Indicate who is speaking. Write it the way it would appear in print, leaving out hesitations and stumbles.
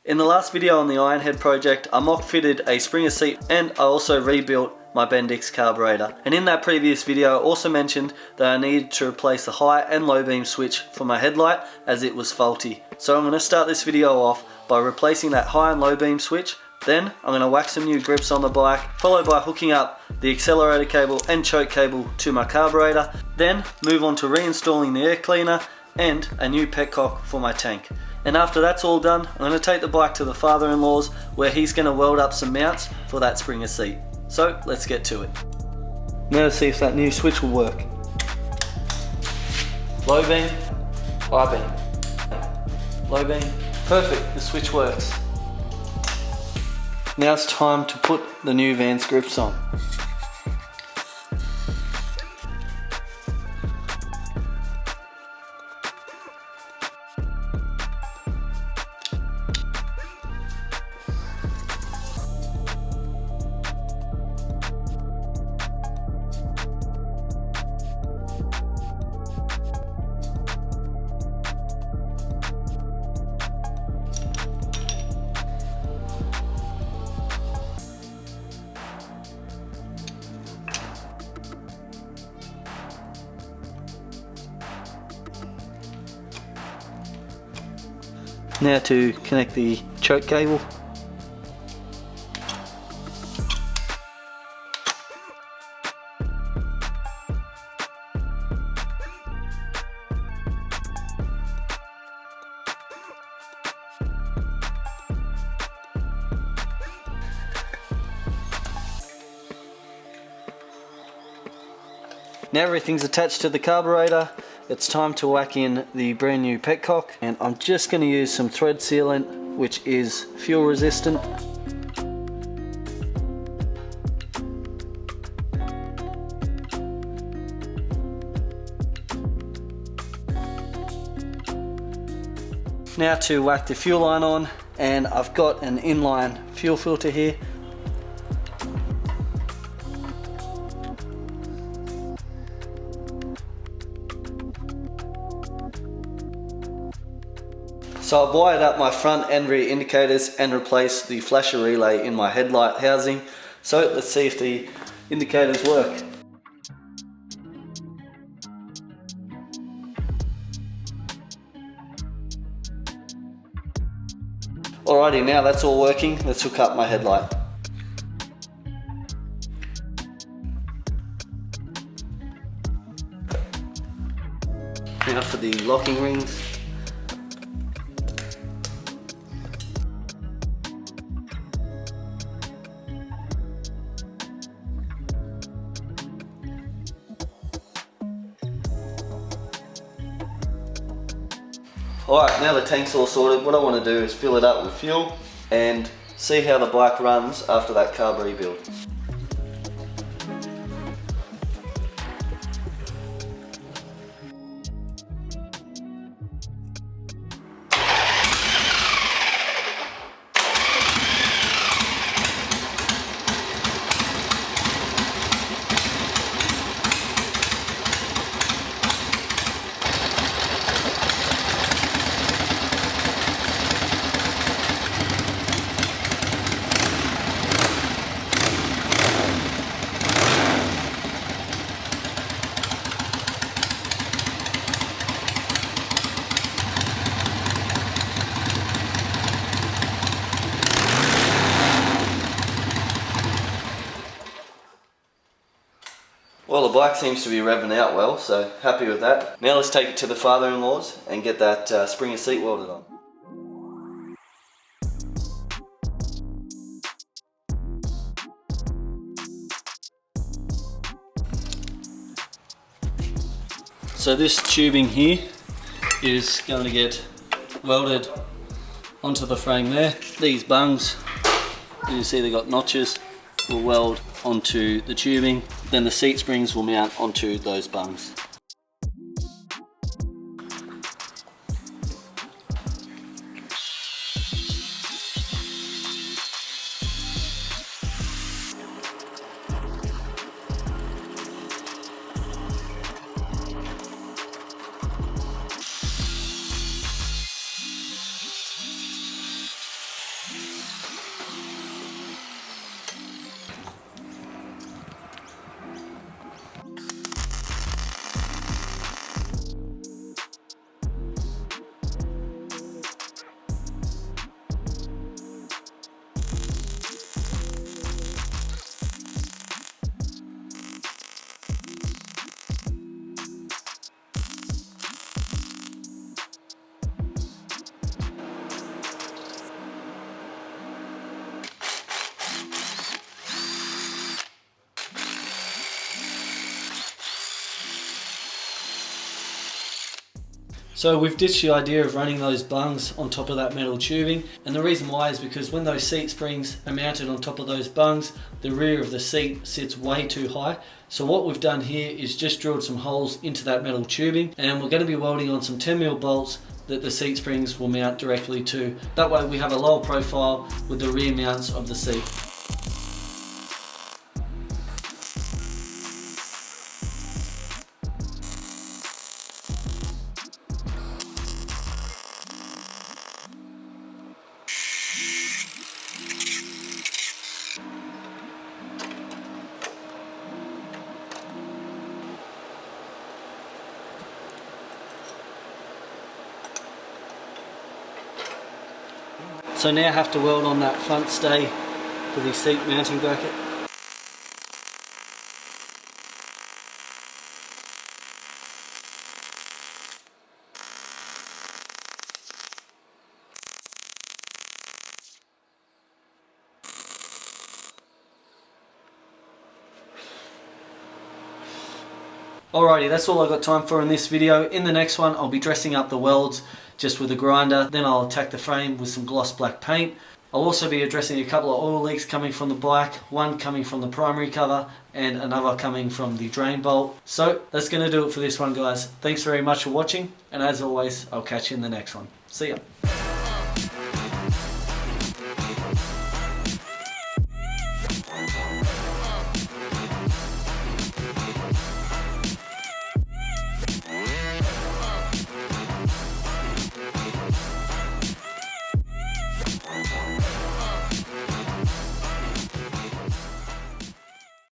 Speaker 1: In the last video on the Ironhead project, I mock fitted a Springer seat and I also rebuilt my Bendix carburetor. And in that previous video I also mentioned that I needed to replace the high and low beam switch for my headlight as it was faulty. So I'm going to start this video off by replacing that high and low beam switch. Then I'm going to whack some new grips on the bike, followed by hooking up the accelerator cable and choke cable to my carburetor. Then move on to reinstalling the air cleaner and a new petcock for my tank. And after that's all done, I'm going to take the bike to the father-in-law's where he's going to weld up some mounts for that Springer seat. So let's get to it. Now to see if that new switch will work. Low beam, high beam, low beam. Perfect, the switch works. Now it's time to put the new Vans grips on. Now to connect the choke cable. Now everything's attached to the carburetor. It's time to whack in the brand new petcock, and I'm just going to use some thread sealant which is fuel resistant. Now to whack the fuel line on, and I've got an inline fuel filter here. So I've wired up my front and rear indicators and replaced the flasher relay in my headlight housing. So let's see if the indicators work. Alrighty, now that's all working, let's hook up my headlight. Now for the locking rings. Alright, now the tank's all sorted, what I want to do is fill it up with fuel and see how the bike runs after that carb rebuild. Well, the bike seems to be revving out well, so happy with that. Now let's take it to the father-in-law's and get that Springer seat welded on. So this tubing here is going to get welded onto the frame there. These bungs, as you see, they've got notches, will weld onto the tubing. Then the seat springs will mount onto those bungs. So we've ditched the idea of running those bungs on top of that metal tubing, and the reason why is because when those seat springs are mounted on top of those bungs, the rear of the seat sits way too high. So what we've done here is just drilled some holes into that metal tubing, and we're going to be welding on some 10mm bolts that the seat springs will mount directly to. That way we have a lower profile with the rear mounts of the seat. So now I have to weld on that front stay for the seat mounting bracket. Alrighty, that's all I've got time for in this video. In the next one, I'll be dressing up the welds just with a grinder. Then I'll attack the frame with some gloss black paint. I'll also be addressing a couple of oil leaks coming from the bike, one coming from the primary cover and another coming from the drain bolt. So that's going to do it for this one, guys. Thanks very much for watching, and as always, I'll catch you in the next one. See ya.